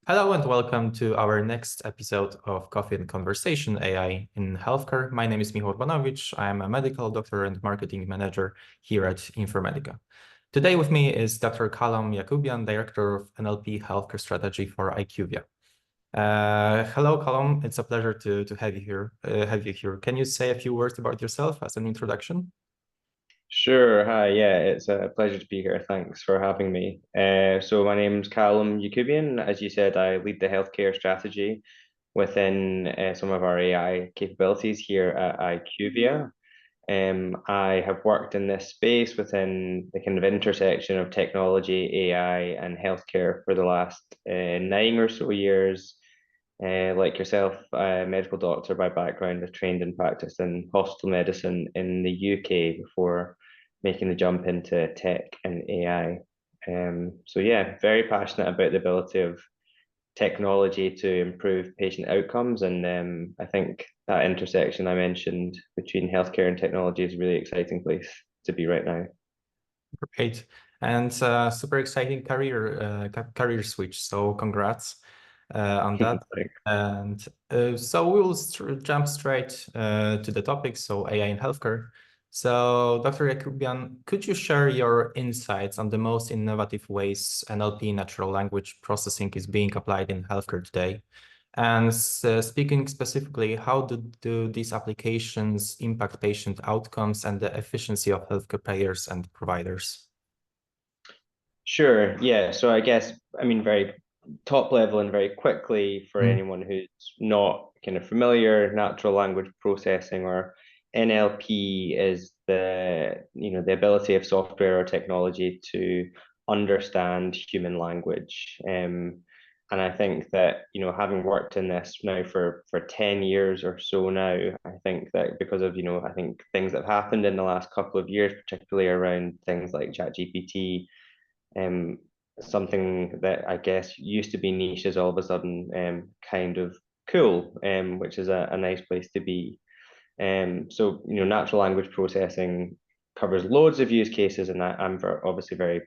Hello and welcome to our next episode of Coffee and Conversation AI in Healthcare. My name is Michal Urbanowicz. I am a medical doctor and marketing manager here at Informatica. Today with me is Dr. Calum Yacoubian, Director of NLP Healthcare Strategy for IQVIA. Hello, Calum. It's a pleasure to have you here. Can you say a few words about yourself as an introduction? Sure. Hi. Yeah, it's a pleasure to be here. Thanks for having me. So my name's Calum Yacoubian. As you said, I lead the healthcare strategy within some of our AI capabilities here at IQVIA. I have worked in this space within the kind of intersection of technology, AI, and healthcare for the last 9 or so years. Like yourself, a medical doctor by background, I trained and practiced in hospital medicine in the UK before making the jump into tech and AI. So yeah, very passionate about the ability of technology to improve patient outcomes, and I think that intersection I mentioned between healthcare and technology is a really exciting place to be right now. Great. And super exciting career switch. So congrats on that. And so we will jump straight to the topic. So AI in healthcare. So Dr. Yacoubian, could you share your insights on the most innovative ways NLP, natural language processing, is being applied in healthcare today? And speaking specifically, how do these applications impact patient outcomes and the efficiency of healthcare payers and providers? Sure, yeah. So I guess, I mean, very top level and very quickly for Mm. anyone who's not kind of familiar, natural language processing or NLP is the ability of software or technology to understand human language. And I think that, having worked in this now for 10 years or so now, I think that because of, I think things that have happened in the last couple of years, particularly around things like ChatGPT, um, something that I guess used to be niche is all of a sudden kind of cool, which is a nice place to be. So natural language processing covers loads of use cases, and I'm obviously very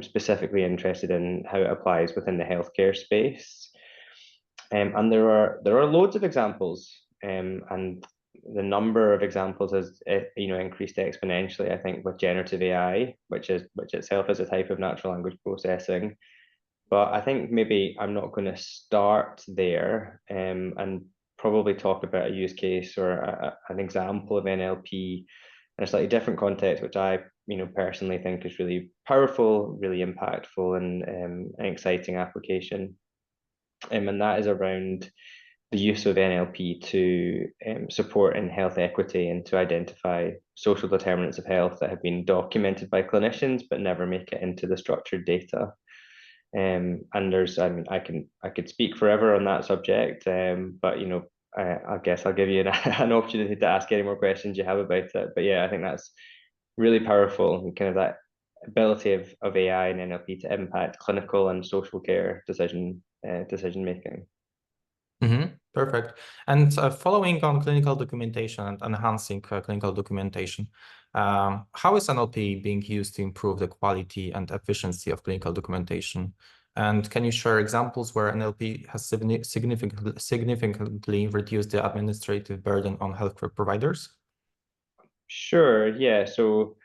specifically interested in how it applies within the healthcare space. And there are loads of examples, and the number of examples has increased exponentially. I think with generative AI, which itself is a type of natural language processing. But I think maybe I'm not going to start there, and probably talk about a use case or an example of NLP in a slightly different context, which I personally think is really powerful, really impactful, and an exciting application. And that is around the use of NLP to support in health equity and to identify social determinants of health that have been documented by clinicians but never make it into the structured data. And I mean, I could speak forever on that subject, but I guess I'll give you an opportunity to ask any more questions you have about it. But yeah, I think that's really powerful, and kind of that ability of AI and NLP to impact clinical and social care decision making. Perfect. And following on clinical documentation and enhancing clinical documentation, how is NLP being used to improve the quality and efficiency of clinical documentation? And can you share examples where NLP has significantly reduced the administrative burden on healthcare providers? Sure, yeah. So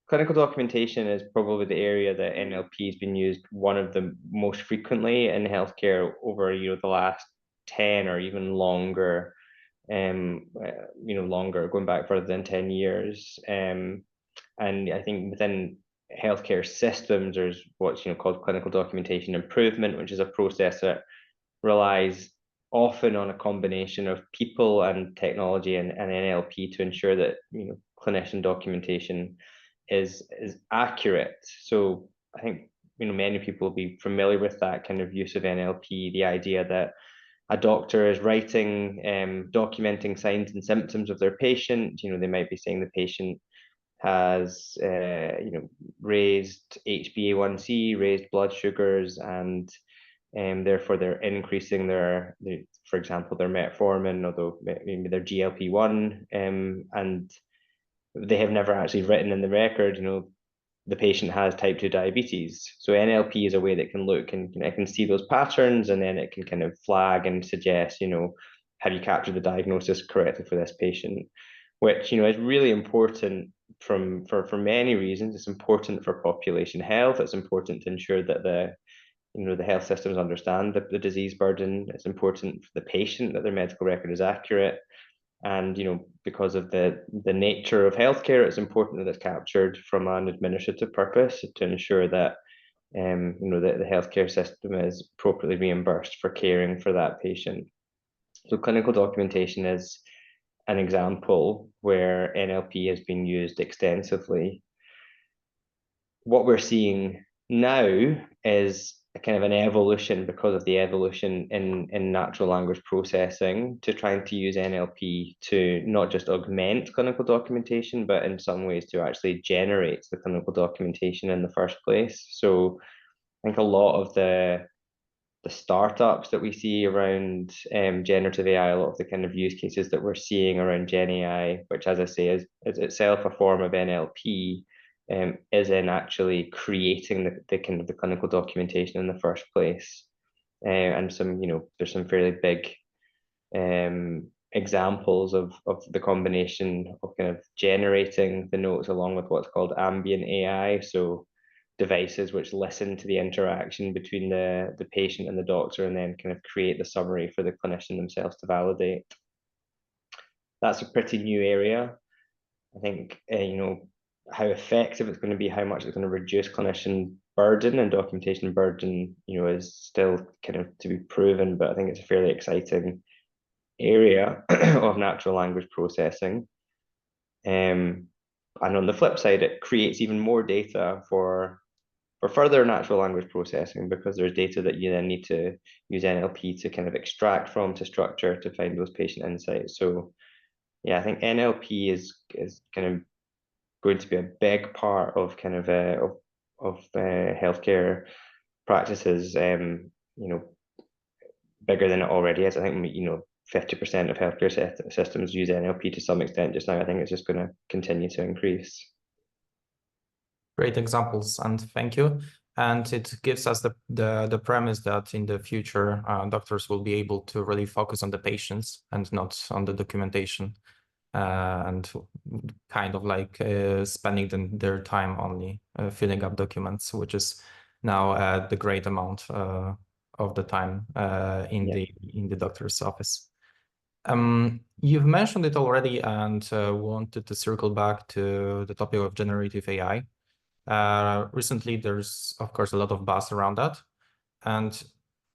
clinical documentation is probably the area that NLP has been used one of the most frequently in healthcare over, the last 10 or even longer, longer, going back further than 10 years. And I think within healthcare systems, there's what's, called clinical documentation improvement, which is a process that relies often on a combination of people and technology and NLP to ensure that, clinician documentation is accurate. So I think many people will be familiar with that kind of use of NLP, the idea that a doctor is writing, documenting signs and symptoms of their patient. They might be saying the patient has, raised HbA1c, raised blood sugars, and therefore they're increasing for example, their metformin, although maybe their GLP-1, and they have never actually written in the record, the patient has type 2 diabetes. So NLP is a way that can look and it can see those patterns, and then it can kind of flag and suggest, have you captured the diagnosis correctly for this patient? Which, is really important for many reasons. It's important for population health. It's important to ensure that the health systems understand the disease burden. It's important for the patient that their medical record is accurate. And because of the nature of healthcare, it's important that it's captured from an administrative purpose to ensure that the healthcare system is appropriately reimbursed for caring for that patient. So clinical documentation is an example where NLP has been used extensively. What we're seeing now is a kind of an evolution, because of the evolution in natural language processing, to trying to use NLP to not just augment clinical documentation, but in some ways to actually generate the clinical documentation in the first place. So I think a lot of the startups that we see around generative AI, a lot of the kind of use cases that we're seeing around Gen AI, which, as I say, is itself a form of NLP, is in actually creating the kind of the clinical documentation in the first place. And there's some fairly big examples of the combination of kind of generating the notes along with what's called ambient AI. So devices which listen to the interaction between the patient and the doctor, and then kind of create the summary for the clinician themselves to validate. That's a pretty new area. I think, how effective it's going to be, how much it's going to reduce clinician burden and documentation burden, is still kind of to be proven, but I think it's a fairly exciting area of natural language processing. And on the flip side, it creates even more data for further natural language processing, because there's data that you then need to use NLP to kind of extract from, to structure, to find those patient insights. So yeah, I think NLP is kind of going to be a big part of kind of healthcare practices, bigger than it already is. I think 50% of healthcare systems use NLP to some extent just now. I think it's just going to continue to increase. Great examples, and thank you. And it gives us the premise that in the future, doctors will be able to really focus on the patients and not on the documentation, and kind of like spending their time only filling up documents, which is now the great amount of the time in the doctor's office. You've mentioned it already, and wanted to circle back to the topic of generative AI. Recently, there's, of course, a lot of buzz around that. And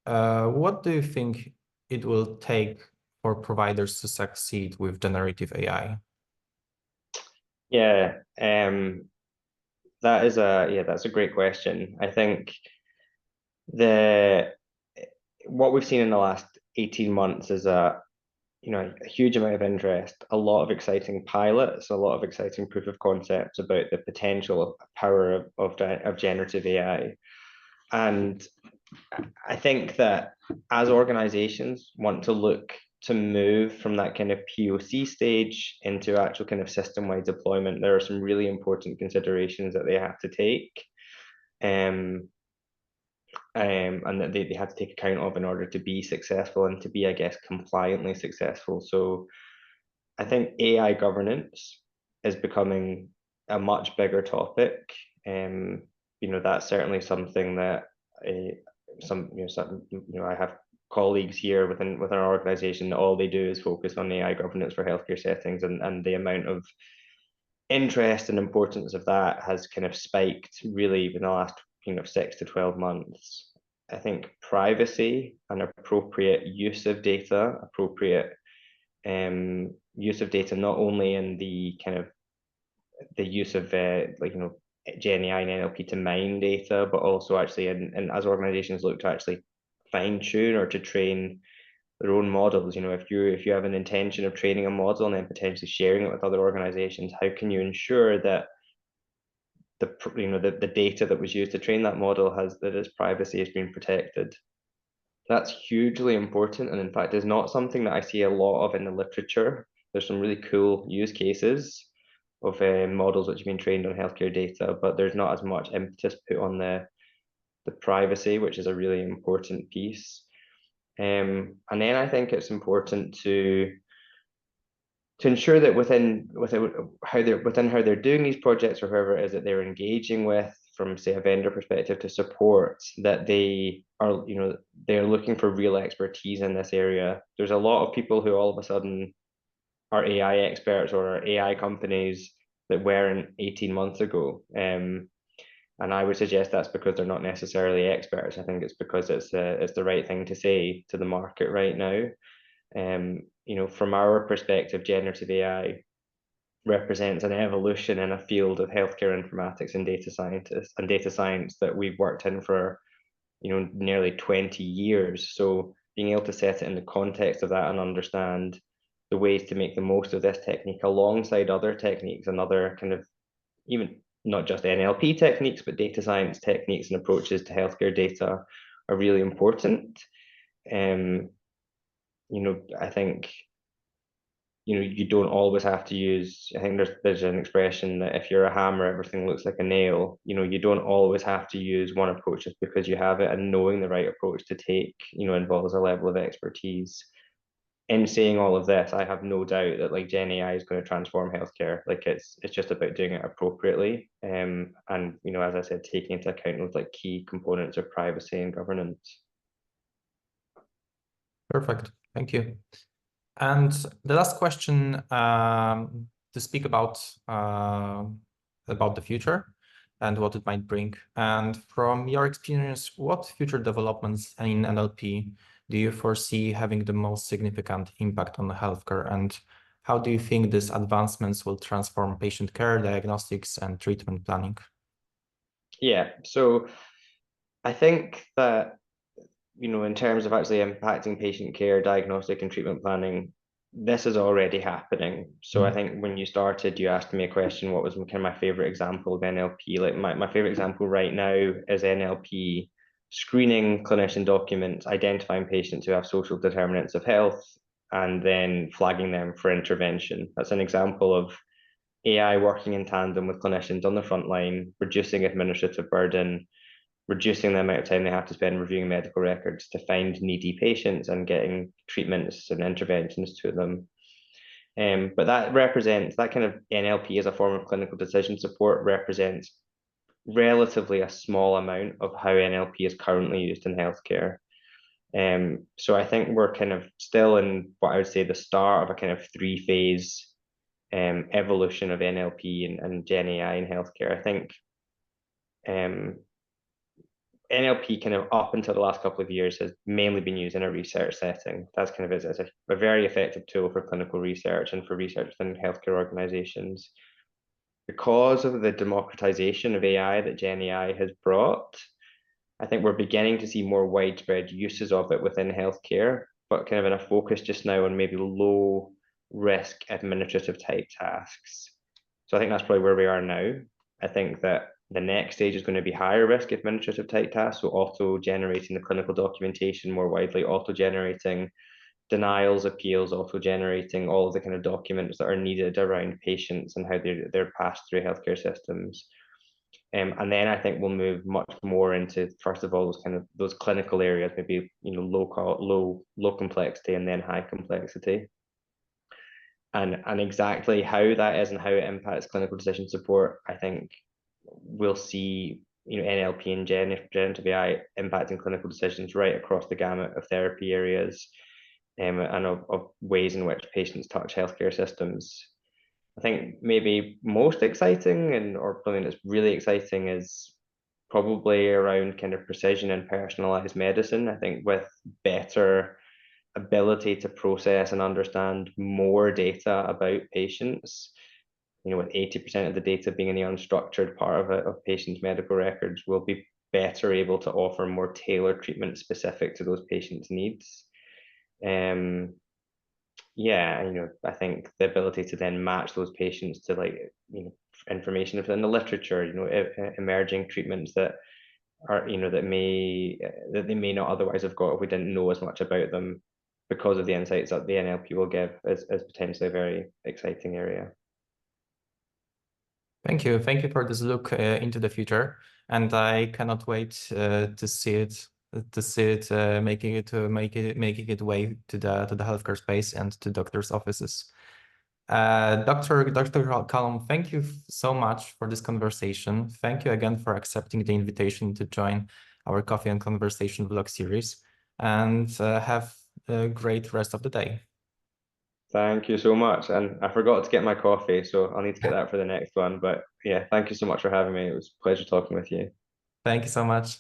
what do you think it will take for providers to succeed with generative AI? Yeah, that's a great question. I think what we've seen in the last 18 months is a huge amount of interest, a lot of exciting pilots, a lot of exciting proof of concepts about the potential power of generative AI. And I think that as organizations want to look to move from that kind of POC stage into actual kind of system-wide deployment, there are some really important considerations that they have to take. And that they have to take account of in order to be successful and to be, I guess, compliantly successful. So I think AI governance is becoming a much bigger topic. That's certainly something that I have colleagues here within our organization, all they do is focus on AI governance for healthcare settings, and the amount of interest and importance of that has kind of spiked really in the last 6 to 12 months. I think privacy and appropriate use of data, use of data, not only in the kind of the use of Gen AI and NLP to mine data, but also actually and as organizations look to actually fine tune or to train their own models. If you have an intention of training a model and then potentially sharing it with other organizations, how can you ensure that the data that was used to train that model that its privacy has been protected? That's hugely important, and in fact is not something that I see a lot of in the literature. There's some really cool use cases, models which have been trained on healthcare data, but there's not as much impetus put on the privacy, which is a really important piece. And then I think it's important to ensure that within how they're doing these projects, or whoever it is that they're engaging with, from say a vendor perspective, to support that they are, they're looking for real expertise in this area. There's a lot of people who all of a sudden are AI experts or are AI companies that weren't 18 months ago. And I would suggest that's because they're not necessarily experts. I think it's because it's the right thing to say to the market right now. From our perspective, generative AI represents an evolution in a field of healthcare informatics and data scientists and data science that we've worked in for nearly 20 years. So being able to set it in the context of that and understand the ways to make the most of this technique alongside other techniques and other kind of, even not just NLP techniques, but data science techniques and approaches to healthcare data are really important. I think you don't always have to use, I think there's an expression that if you're a hammer, everything looks like a nail. You don't always have to use one approach just because you have it, and knowing the right approach to take, involves a level of expertise. In saying all of this, I have no doubt that like Gen AI is going to transform healthcare. Like it's just about doing it appropriately. And as I said, taking into account those like key components of privacy and governance. Perfect. Thank you. And the last question, to speak about the future and what it might bring. And from your experience, what future developments in NLP do you foresee having the most significant impact on the healthcare? And how do you think these advancements will transform patient care, diagnostics, and treatment planning? Yeah, so I think that in terms of actually impacting patient care, diagnostic and treatment planning, this is already happening. So I think when you started, you asked me a question, what was kind of my favorite example of NLP? Like my favorite example right now is NLP screening clinician documents, identifying patients who have social determinants of health, and then flagging them for intervention. That's an example of AI working in tandem with clinicians on the front line, reducing administrative burden, reducing the amount of time they have to spend reviewing medical records to find needy patients and getting treatments and interventions to them. But that kind of NLP as a form of clinical decision support represents relatively a small amount of how NLP is currently used in healthcare. So I think we're kind of still in what I would say the start of a kind of three-phase evolution of NLP and Gen AI in healthcare. I think NLP kind of up until the last couple of years has mainly been used in a research setting. That's kind of it's a very effective tool for clinical research and for research within healthcare organizations. Because of the democratization of AI that Gen AI has brought, I think we're beginning to see more widespread uses of it within healthcare, but kind of in a focus just now on maybe low risk administrative type tasks. So I think that's probably where we are now. I think that the next stage is going to be higher risk administrative type tasks, so auto-generating the clinical documentation more widely, auto-generating denials, appeals, auto-generating all of the kind of documents that are needed around patients and how they're passed through healthcare systems. And then I think we'll move much more into, first of all, those clinical areas, maybe low complexity and then high complexity. And exactly how that is and how it impacts clinical decision support, I think we'll see NLP and generative AI impacting clinical decisions right across the gamut of therapy areas, and of ways in which patients touch healthcare systems. I think maybe most exciting or something that's really exciting is probably around kind of precision and personalized medicine. I think with better ability to process and understand more data about patients, with 80% of the data being in the unstructured part of patients' medical records, we'll be better able to offer more tailored treatment specific to those patients' needs. I think the ability to then match those patients to information within the literature, emerging treatments that are, that they may not otherwise have got if we didn't know as much about them, because of the insights that the NLP will give, is potentially a very exciting area. Thank you. Thank you for this look into the future, and I cannot wait to see it making it way to the healthcare space and to doctors' offices. Dr. Calum, thank you so much for this conversation. Thank you again for accepting the invitation to join our Coffee and Conversation vlog series, and have a great rest of the day. Thank you so much. And I forgot to get my coffee, so I'll need to get that for the next one. But yeah, thank you so much for having me. It was a pleasure talking with you. Thank you so much.